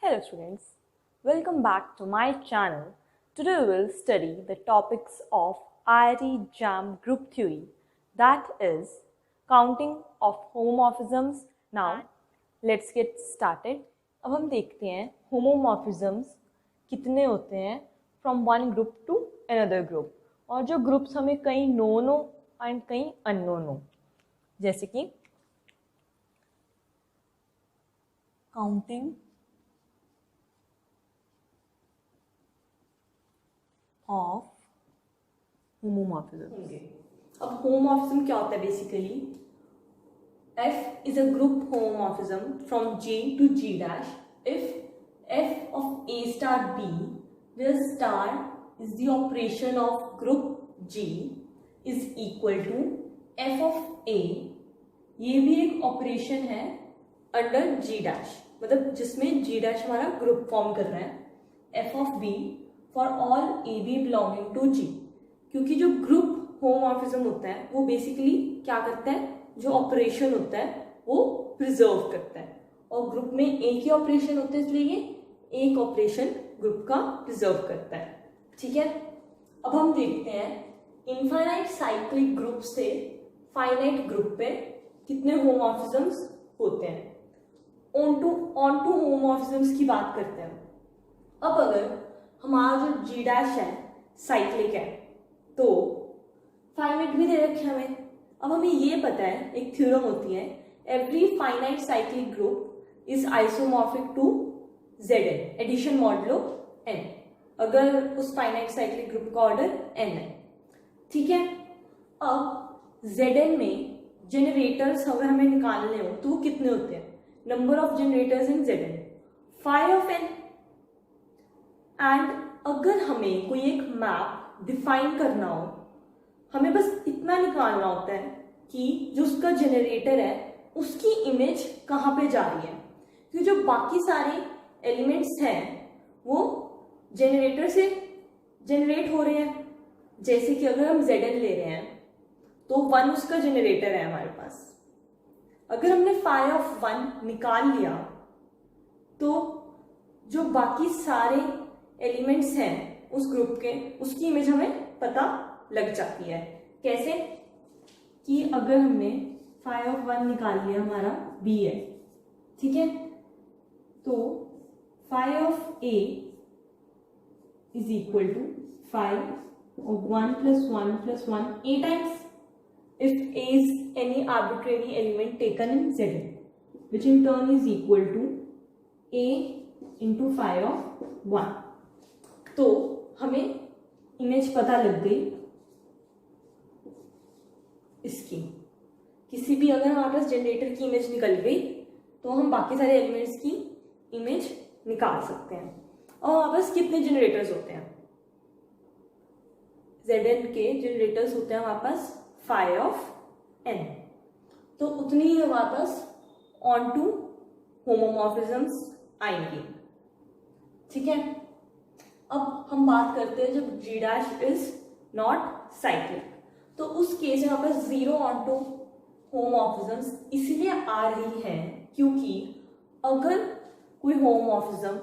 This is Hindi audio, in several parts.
Hello students, welcome back to my channel. Today we will study the topics of IIT JAM group theory, that is counting of homomorphisms. Now let's get started. अब हम देखते हैं homomorphisms कितने होते हैं from one group to another group, और जो ग्रुप्स हमें कहीं known हो and कहीं unknown हो, जैसे कि counting of homomorphism. अब होमोमॉर्फिज्म क्या होता है basically? F is a group homomorphism from J to G dash if F of A star B, where star is the operation of group G, is equal to F of A. ये भी एक ऑपरेशन है अंडर G dash, मतलब जिसमें G dash हमारा ग्रुप फॉर्म कर रहा है F of B for all a b belonging to G, क्योंकि जो ग्रुप होमोमॉर्फिज्म होता है वो बेसिकली क्या करता है, जो ऑपरेशन होता है वो प्रिजर्व करता है, और ग्रुप में एक ही ऑपरेशन होता है, इसलिए ये एक ऑपरेशन ग्रुप का प्रिजर्व करता है. ठीक है, अब हम देखते हैं इनफाइनाइट साइक्लिक ग्रुप से फाइनाइट ग्रुप पे कितने होमोमॉर्फिज्म्स होते हैं. ऑन टू होमोमॉर्फिज्म्स की बात करते हैं. अब अगर हमारा जो जी डैश है साइक्लिक है तो फाइनाइट भी दे रखे हमें. अब हमें ये पता है, एक थ्योरम होती है, every finite cyclic group is isomorphic to Zn addition modulo n, अगर उस फाइनाइट साइक्लिक ग्रुप का ऑर्डर n है. ठीक है, अब Zn में जनरेटर्स अगर हमें निकालने हो तो वो कितने होते हैं? Number of generators in Zn 5 of n. And अगर हमें कोई एक मैप डिफाइन करना हो, हमें बस इतना निकालना होता है कि जो उसका जनरेटर है उसकी इमेज कहाँ पे जा रही है, क्योंकि जो बाकी सारे एलिमेंट्स हैं वो जनरेटर से जनरेट हो रहे हैं. जैसे कि अगर हम Zn ले रहे हैं तो 1 उसका जनरेटर है हमारे पास. अगर हमने phi of 1 निकाल लिया तो जो बाकी सारे एलिमेंट्स हैं उस ग्रुप के, उसकी इमेज हमें पता लग जाती है. कैसे कि अगर हमने phi of 1 निकाल लिया, हमारा B है, ठीक है, तो phi of A is equal to phi of 1 plus 1 plus 1 A times if A is any arbitrary element taken in Zn, which in turn is equal to A into phi of 1. तो हमें इमेज पता लग गई इसकी. किसी भी अगर हमारे पास जनरेटर की इमेज निकल गई तो हम बाकी सारे एलिमेंट्स की इमेज निकाल सकते हैं. और हमारे पास कितने जनरेटर्स होते हैं? Zn के जनरेटर्स होते हैं हमारे पास phi of n, तो उतनी ही हमारे पास ऑन टू होमोमॉर्फिज्म्स आएंगी. ठीक है, अब हम बात करते हैं जब G dash is not cyclic, तो उस केस में हमारे पास 0 ऑनटू होमोमॉर्फिज्म्स इसलिए आ रही है क्योंकि अगर कोई होमोमॉर्फिज्म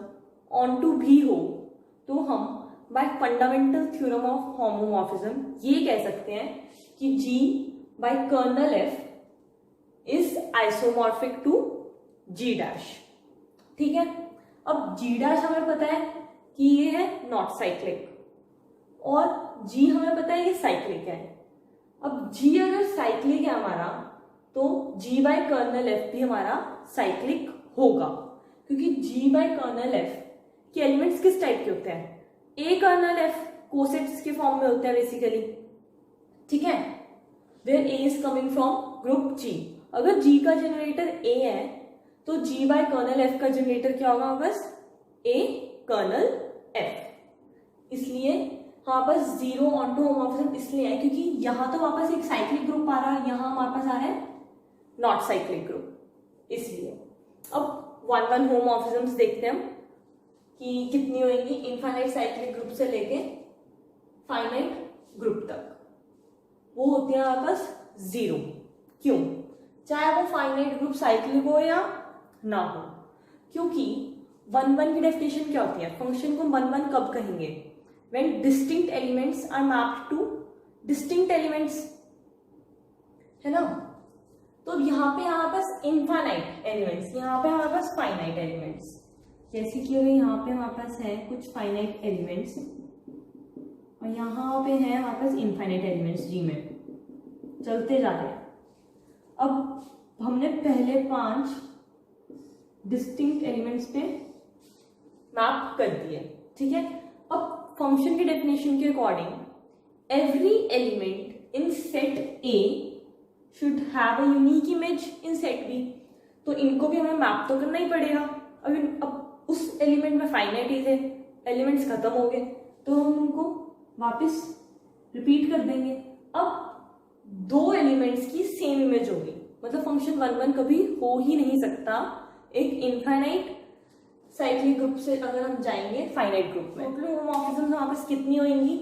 ऑनटू भी हो तो हम by fundamental theorem of homomorphism ये कह सकते हैं कि G by kernel F is isomorphic to G dash. ठीक है, अब G डैश हमें पता है कि ये है नॉट साइक्लिक और G हमें पता है ये साइक्लिक है. अब G अगर साइक्लिक है हमारा तो G बाय कर्नल F भी हमारा साइक्लिक होगा, क्योंकि G बाय कर्नल F के एलिमेंट्स किस टाइप के होते हैं? A कर्नल F कोसेट्स के फॉर्म में होते हैं बेसिकली. ठीक है, where A is coming from group G. अगर G का जनरेटर A है तो G बाय कर्नल F का जनरेटर क्या होगा? बस A कर्नल F. इसलिए हमारे पास 0 ऑनटू होमोमॉर्फिज्म इसलिए है क्योंकि यहाँ तो हमारे पास एक साइक्लिक ग्रुप आ रहा है, यहाँ हमारे पास आ रहा है नॉट साइक्लिक ग्रुप, इसलिए. अब 1-1 होमोमॉर्फिज्म्स देखते हैं हम कि कितनी होंगी इनफाइनाइट साइक्लिक ग्रुप से लेके फाइनाइट ग्रुप तक. वो होती है हमारे पास 0. क्यों? चाहे वो फाइनाइट ग्रुप साइक्लिक हो या ना हो, क्योंकि 1 1 की डेफिनेशन क्या होती है? फंक्शन को 1 1 कब कहेंगे? When distinct elements are mapped to distinct elements, है ना। तो यहाँ पे हमारे पास इनफाइनाइट एलिमेंट्स, यहाँ पे हमारे पास फाइनाइट एलिमेंट्स, जैसे कि अगर यहाँ पे हमारे पास है कुछ फाइनाइट एलिमेंट्स और यहाँ पे है हमारे पास इनफाइनाइट एलिमेंट्स जी में, चलते जा रहे हैं। अब हमने पहले 5 डिस्टिंक्ट एलिमेंट्स पे मैप कर दिए, ठीक है। अब फंक्शन की डेफिनेशन के according every element in set A should have a unique image in set B, तो इनको भी हमें मैप तो करना ही पड़ेगा। अब उस एलिमेंट में फाइनाइट ही थे, एलिमेंट्स खत्म हो गए, तो हम उनको वापस रिपीट कर देंगे। अब 2 एलिमेंट्स की सेम इमेज होगी, मतलब फंक्शन 1 1 कभी हो ही नहीं सकता एक इनफाइनाइट साइक्लिक ग्रुप से अगर हम जाएंगे फाइनाइट ग्रुप में। टोटल होमोमॉर्फिज्म हमारे पास कितनी होंगी?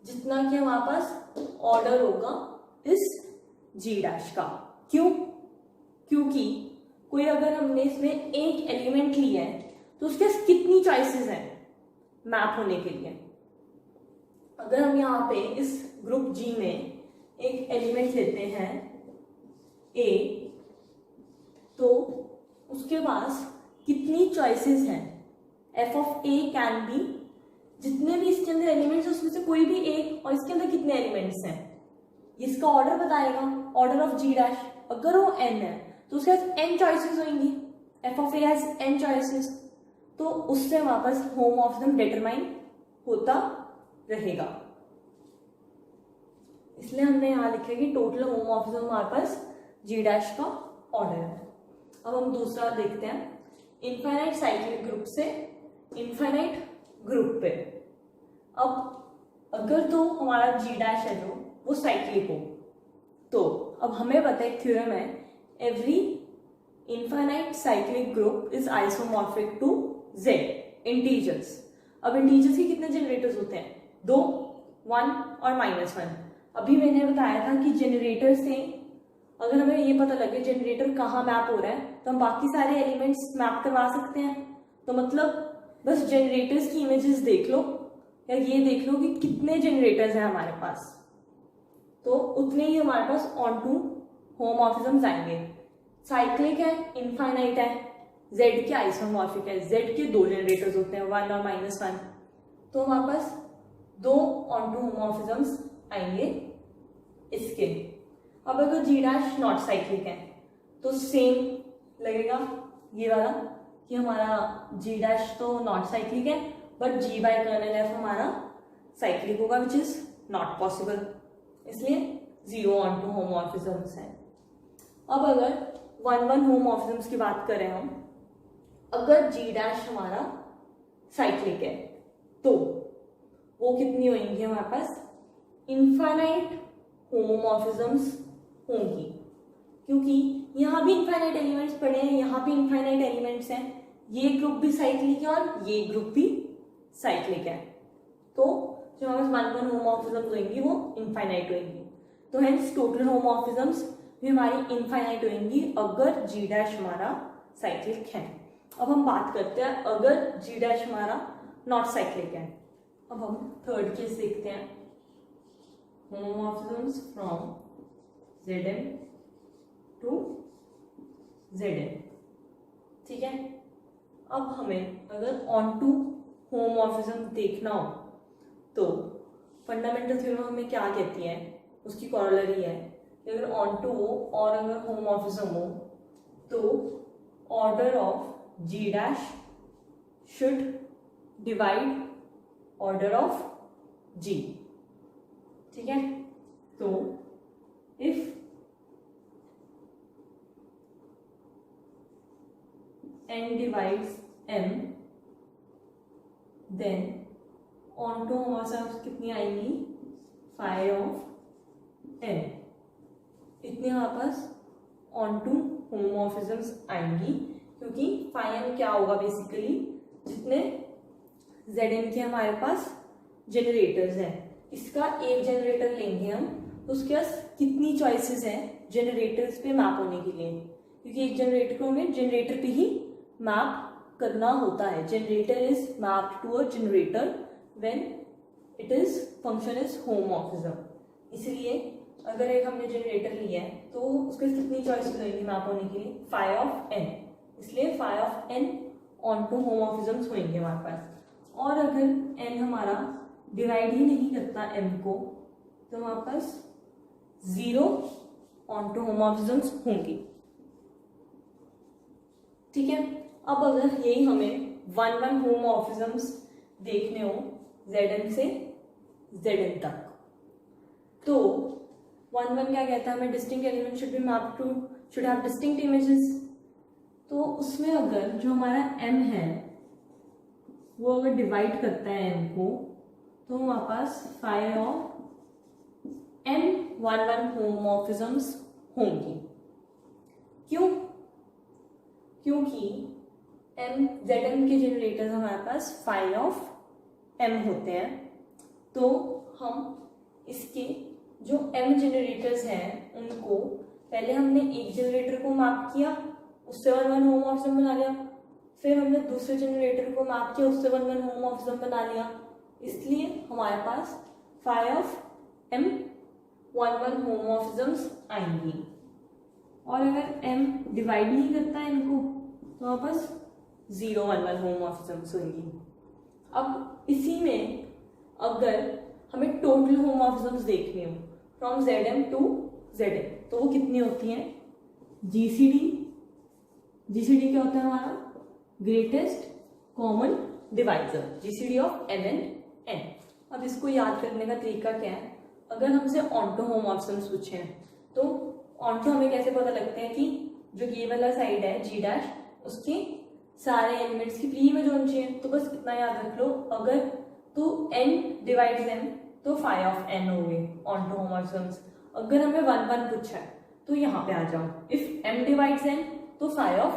जितना कि हमारे पास ऑर्डर होगा इस जी डैश का। क्यों? क्योंकि कोई अगर हमने इसमें एक एलिमेंट लिया है तो उसके कितनी चॉइसेस हैं मैप होने के लिए। अगर हम यहाँ पे इस ग्रुप जी में एक एलिमेंट लेते हैं ए, तो उसके पास कितनी चॉइसेस हैं? F of A can be, जितने भी इसके अंदर एलिमेंट्स हैं उसमें से कोई भी एक, और इसके अंदर कितने एलिमेंट्स हैं इसका ऑर्डर बताएगा, ऑर्डर ऑफ जी डैश। अगर वो एन है तो उसके पास एन चॉइसेस होंगी, F of A has an choices, तो उससे हमारे पास होमोमॉर्फिज्म डिटरमाइन होता रहेगा। इसलिए हमने यहाँ लिखा कि टोटल होमोमॉर्फिज्म हमारे पास जी डैश का ऑर्डर है। अब हम दूसरा देखते हैं, इनफाइनाइट साइक्लिक ग्रुप से इनफाइनाइट ग्रुप पे। अब अगर तो हमारा जी डैश है जो वो साइक्लिक हो, तो अब हमें पता है थ्योरम है every infinite cyclic group is isomorphic to Z integers. अब इंटीजर्स के कितने जनरेटर्स होते हैं? 2, 1 और -1। अभी मैंने बताया था कि जनरेटर से अगर हमें ये पता लगे जनरेटर कहाँ मैप हो रहा है तो हम बाकी सारे एलिमेंट्स मैप करवा सकते हैं। तो मतलब बस जनरेटर्स की इमेजेस देख लो या ये देख लो कि कितने जनरेटर्स हैं हमारे पास, तो उतने ही हमारे पास ऑन टू होमोमॉर्फिज्म्स आएंगे। साइक्लिक है, इनफाइनाइट है, जेड के आइसोमॉर्फिक है, जेड के 2 जनरेटर्स होते हैं 1 और -1, तो हमारे पास 2 ऑन टू होमोमॉर्फिज्म्स आएंगे इसके। अब अगर जी डैश नॉट साइक्लिक है तो सेम लगेगा ये वाला कि हमारा जी डैश तो नॉट साइक्लिक है but G by kernel F हमारा साइक्लिक होगा, विच इज नॉट पॉसिबल, इसलिए 0 ऑन टू होमोमॉर्फिज्म्स है। अब अगर 1 1 होमोमॉर्फिज्म्स की बात करें हम, अगर जी डैश हमारा साइक्लिक है तो वो कितनी होंगी हमारे पास? इनफाइनाइट होमोमॉर्फिज्म्स होंगी, क्योंकि यहाँ भी इनफाइनाइट एलिमेंट्स पड़े हैं, यहाँ भी इनफाइनाइट एलिमेंट्स हैं, ये ग्रुप भी साइक्लिक है और ये ग्रुप भी साइक्लिक है, तो जो हमारे 1 1 होमोमॉर्फिज्म्स होंगी वो इनफाइनाइट होंगी। तो हेंस टोटल होमोमॉर्फिज्म्स भी हमारी इनफाइनाइट होंगी अगर जी डैश हमारा साइक्लिक है। अब हम बात करते हैं अगर जी डैश हमारा नॉट साइक्लिक है। अब हम थर्ड केस देखते हैं, होमोमॉर्फिज्म्स फ्रॉम Zn टू Zn, ठीक है। अब हमें अगर ऑन टू होमोमॉर्फिज्म देखना हो तो फंडामेंटल थ्योरम हमें क्या कहती है, उसकी कॉरोलरी है कि अगर ऑन टू हो और अगर होमोमॉर्फिज्म हो तो order of G dash should divide order of G, ठीक है। तो if n divides m then on to हमारे पास कितनी आएंगी? phi of n, इतने हमारे पास ऑन टू होमोमॉर्फिज्म्स आएंगी, क्योंकि phi n क्या होगा बेसिकली जितने Zn के हमारे पास जनरेटर्स हैं, इसका एक जनरेटर लेंगे हम तो उसके पास कितनी चॉइसेस हैं जनरेटर्स पे मैप होने के लिए, क्योंकि एक जनरेटर को हमें जनरेटर पे ही मैप करना होता है. Generator is mapped to a generator when it is function is homomorphism. इसलिए अगर एक हमने जनरेटर लिया है तो उसके कितनी चॉइसेस होंगी मैप होने के लिए? Phi of n. इसलिए phi of n onto homomorphisms होंगे हमारे पास. और अगर एन हमारा डिवाइड ही नहीं करता एम को तो हमारे पास 0 ऑन टू होमोमॉर्फिज्म्स होंगी. ठीक है. अब अगर यही हमें 1 होमोमॉर्फिज्म्स देखने हो Zn से Zn तक तो 1 क्या कहता है हमें? Distinct element should be mapped to should have distinct images. तो उसमें अगर जो हमारा m है वो अगर डिवाइड करता है m को तो हमारे पास फाई ऑफ m 1 होमोमॉर्फिज्म्स होंगी. क्यों? क्योंकि Zn के जनरेटर्स हमारे पास फाई ऑफ m होते हैं. तो हम इसके जो m जनरेटर्स हैं उनको पहले हमने एक जनरेटर को मैप किया, उससे 1 होमोमॉर्फिज्म बना लिया. फिर हमने दूसरे जनरेटर को मैप किया, उससे 1 होमोमॉर्फिज्म बना लिया. इसलिए हमारे पास फाई ऑफ m 1 होमोमॉर्फिज्म्स आएंगी. और अगर m डिवाइड नहीं करता है इनको तो हमारे पास 0 1 होमोमॉर्फिज्म्स होंगी. अब इसी में अगर हमें टोटल होमोमॉर्फिज्म्स देखने हो फ्रॉम Zm टू Zn तो वो कितनी होती हैं? GCD क्या होता है हमारा? Greatest common divisor. GCD of mn n. अब इसको याद करने का तरीका क्या है? अगर हमसे ऑन्टो होमोमॉर्फिज्म्स पूछे हैं तो ऑन्टो हमें कैसे पता लगते हैं कि जो ये वाला साइड है G डैश उसके सारे एलिमेंट्स की प्री इमेज होनी चाहिए. तो बस इतना याद रख लो, अगर तो n डिवाइड्स m तो फाई ऑफ n हो गए ऑन्टो होमोमॉर्फिज्म्स. अगर हमें 1 पूछा है तो यहाँ पे आ जाओ. इफ m डिवाइड्स n तो फाई ऑफ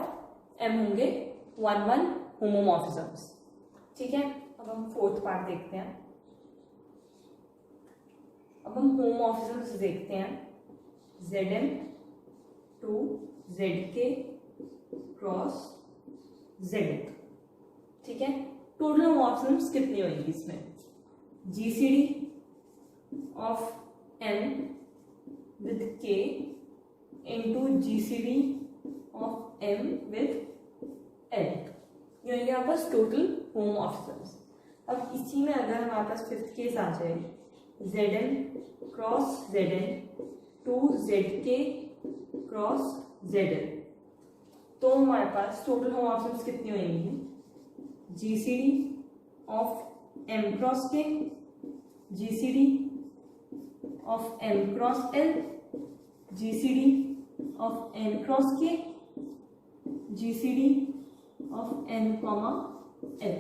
m होंगे 1 होमोमॉर्फिज्म्स. ठीक है. अब हम फोर्थ पार्ट देखते हैं. अब हम होमोमॉर्फिज्म्स देखते हैं. Zm to Zk cross Zn. ठीक है. टोटल होमोमॉर्फिज्म्स कितनी होंगी इसमें? GCD of m with k into GCD of m with l. ये होंगे हमारे पास टोटल होमोमॉर्फिज्म्स. अब इसी में अगर हमारे पास फिफ्थ केस आ जाए Zn cross Zn to Zk cross Zn तो हमारे पास टोटल होमोमॉर्फिज्म्स कितनी होंगी? GCD of m cross k, GCD of m cross l, GCD of n cross k, GCD of n comma l.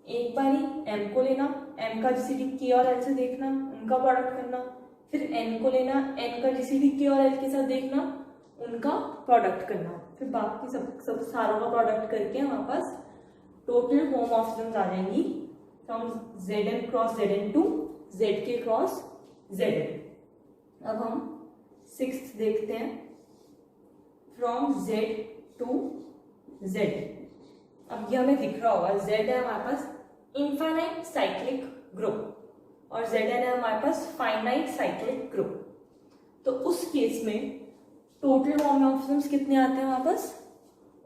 एक बारी m को लेना, m का GCD k और l से देखना, उनका प्रोडक्ट करना. फिर n को लेना, n का GCD k और l के साथ देखना, उनका प्रोडक्ट करना. फिर बाकी सब सारों का प्रोडक्ट करके हमारे पास टोटल होमोमॉर्फिज्म्स आ जाएंगी from Zm cross Zn to Zk cross Zn. अब हम सिक्स्थ देखते हैं. From Z to Z. अब ये हमें दिख रहा होगा Z है हमारे पास इनफाइनाइट साइक्लिक ग्रुप और Zn है हमारे पास फाइनाइट साइक्लिक ग्रुप. तो उस केस में टोटल होमोमॉर्फिज्म्स कितने आते हैं हमारे पास?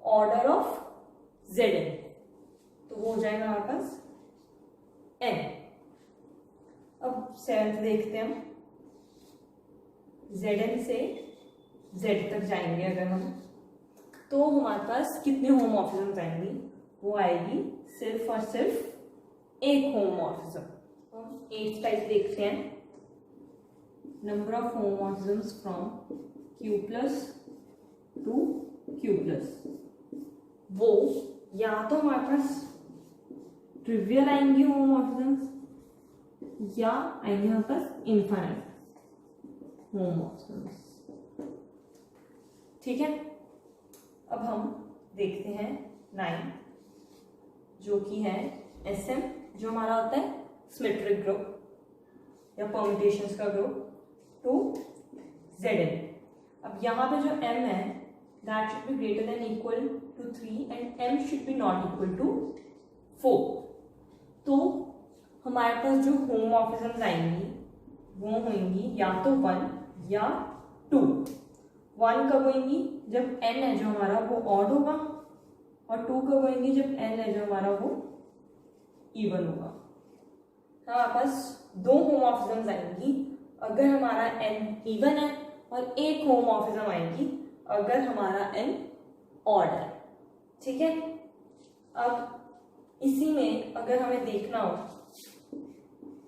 Order of Zn. तो वो हो जाएगा हमारे पास n. अब सेवेंथ देखते हैं हम. Zn से Z तक जाएंगे अगर हम तो हमारे पास कितने होमोमॉर्फिज्म्स आएंगी? वो आएगी सिर्फ और सिर्फ एक होमोमॉर्फिज्म. हम 8th टाइप देखते हैं. Number of homomorphisms from Q plus to Q plus. वो या तो हमारे पास ट्रिवियल आएंगी होमोमॉर्फिज्म्स या आएंगे हमारे पास इनफाइनाइट होमोमॉर्फिज्म्स. ठीक है. अब हम देखते हैं 9 जो कि है SM जो हमारा होता है सिमेट्रिक ग्रुप या परम्यूटेशंस का ग्रुप टू Zn. अब यहाँ पे जो m है that should be greater than equal to 3 and m should be not equal to 4. तो हमारे पास जो होमोमॉर्फिज्म्स आएंगी वो होंगी या तो 1 या 2. 1 कब होंगी जब n है जो हमारा वो ऑड होगा, और 2 कब होंगी जब n है जो हमारा वो इवन होगा. हमारे पास दो होमोमॉर्फिज्म्स आएंगी अगर हमारा n इवन है, और एक होमोमॉर्फिज्म आएगी अगर हमारा n ऑड है. ठीक है. अब इसी में अगर हमें देखना हो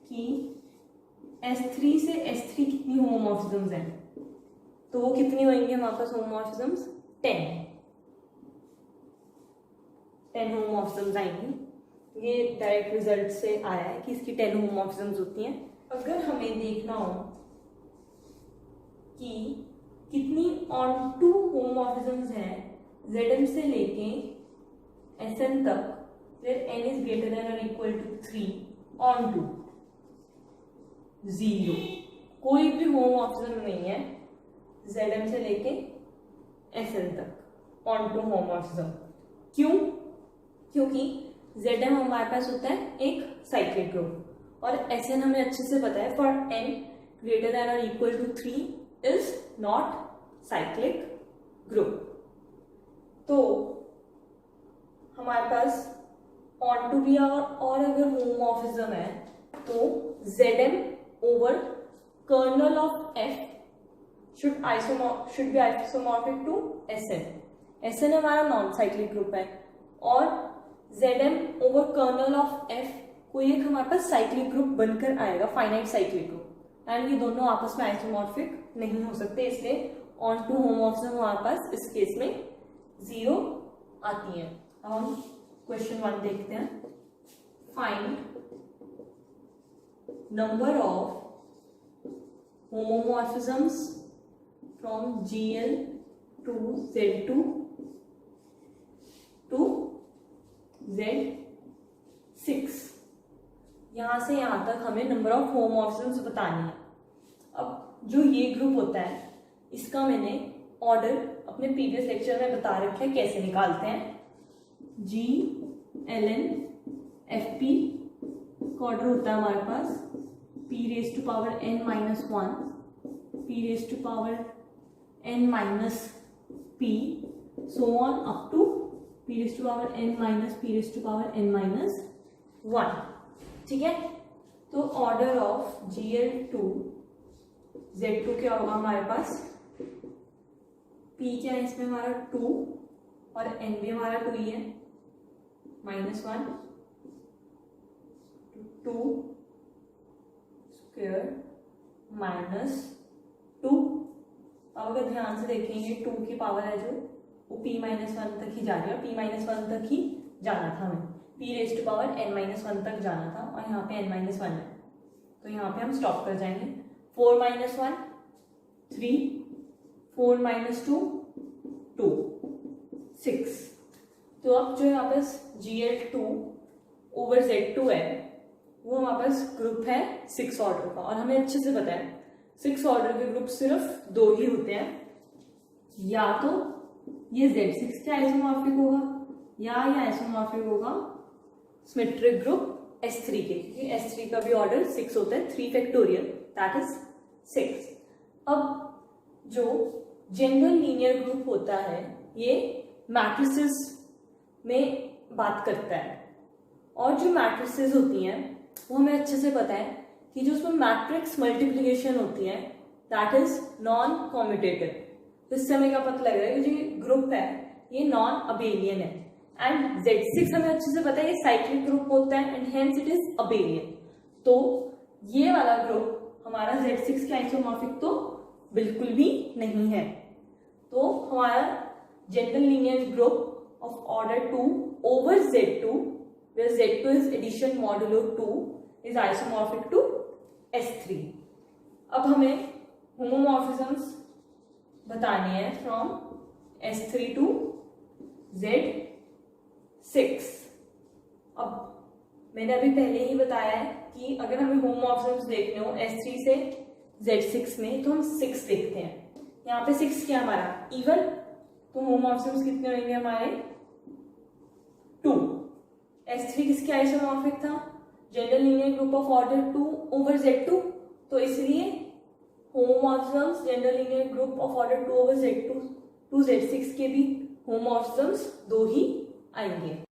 कि S3 से S3 कितनी होमोमॉर्फिज्म्स हैं, तो वो कितनी होंगी हमारे पास होमोमॉर्फिज्म्स? 10 होमोमॉर्फिज्म्स आएंगी. ये डायरेक्ट रिजल्ट से आया है कि इसकी 10 होमोमॉर्फिज्म्स होती हैं. अगर हमें देखना हो कि कितनी ऑन टू होमोमॉर्फिज्म्स हैं Zm से लेके Sn तक, where n is greater than or equal to 3 on to 0, कोई भी होमोमॉर्फिज्म नहीं है Zm से लेके Sn तक ऑन टू होमोमॉर्फिज्म. क्यों? क्योंकि Zm हमारे पास होता है एक साइक्लिक ग्रुप, और Sn हमें अच्छे से पता है for n greater than or equal to 3 is not cyclic group. तो हमारे पास ऑन टू भी और अगर होमोमॉर्फिज्म है तो Zm over kernel of F should be isomorphic to Sn. Sn हमारा नॉन साइक्लिक ग्रुप है, और Zm over kernel of F कोई एक हमारे पास साइक्लिक ग्रुप बनकर आएगा, फाइनाइट साइक्लिक ग्रुप, एंड ये दोनों आपस में आइसोमॉर्फिक नहीं हो सकते, इसलिए ऑन टू होमोमॉर्फिज्म हमारे पास इस केस में 0 आती है. अब हम क्वेश्चन 1 देखते हैं. Find number of homomorphisms from Gl to Z2 to Z6. यहां से यहां तक हमें नंबर ऑफ होमोमॉर्फिज्म्स बतानी है. अब जो ये ग्रुप होता है इसका मैंने ऑर्डर अपने प्रीवियस लेक्चर में बता रखा है कैसे निकालते हैं. G Ln Fp का ऑर्डर होता है हमारे पास p raise to power n minus 1, p raise to power n minus p, so on up to p raise to power n minus p raise to power n minus 1. ठीक है. तो order of Gl to Z2 क्या होगा हमारे पास? p क्या है इसमें हमारा 2, और n भी हमारा 2 ही है, -1 2 स्क्वायर -2. अब अगर ध्यान से देखेंगे 2 की पावर है जो वो p-1 तक ही जा रही है, p-1 तक ही जाना था हमें, p raise to power n-1 तक जाना था, और यहाँ पे n-1 है, तो यहाँ पे हम स्टॉप कर जाएंगे. 4-1 3, 4-2 2 6. तो अब जो यहाँ पे Gl2 ओवर Z2 है वो हमारे पास ग्रुप है 6 ऑर्डर का, और हमें अच्छे से पता है 6 ऑर्डर के ग्रुप सिर्फ 2 ही होते हैं, या तो ये Z6 का आइसोमॉर्फिक होगा या ये आइसोमॉर्फिक होगा सिमेट्रिक ग्रुप S3 के, क्योंकि S3 का भी ऑर्डर 6 होता है, 3 फैक्टोरियल दैट इज 6. अब जो जनरल लीनियर ग्रुप होता है ये मैट्रिसेस में बात करता है, और जो मैट्रिसेस होती हैं वो हमें अच्छे से पता है कि जो उसमें मैट्रिक्स मल्टीप्लिकेशन होती है दैट इज नॉन कॉम्यूटेटिव. तो इससे हमें क्या पता लग रहा है कि जो ग्रुप है ये नॉन अबेलियन है, एंड Z6 हमें अच्छे से पता है ये साइक्लिक ग्रुप होता है, and hence it is abelian. तो ये वाला ग्रुप हमारा Z6 के आइसोमॉर्फिक तो बिल्कुल भी नहीं है. तो हमारा general linear group of order 2 over Z2 where Z2 is addition modulo 2 is isomorphic to S3. अब हमें होमोमॉर्फिज्म्स बताने हैं फ्रॉम S3 टू Z6. अब मैंने अभी पहले ही बताया है कि अगर हमें होमोमॉर्फिज्म्स देखने हो S3 से Z6 में तो हम 6 देखते हैं. यहाँ पे 6 क्या हमारा इवन, तो होमोमॉर्फिज्म्स कितने होंगे हमारे S3 किसके आइसोमॉर्फिक था? General linear group of order 2 over Z2, तो इसलिए homomorphisms general linear group of order 2 over Z2 to Z6 के भी होमोमॉर्फिज्म्स 2 ही आएंगे।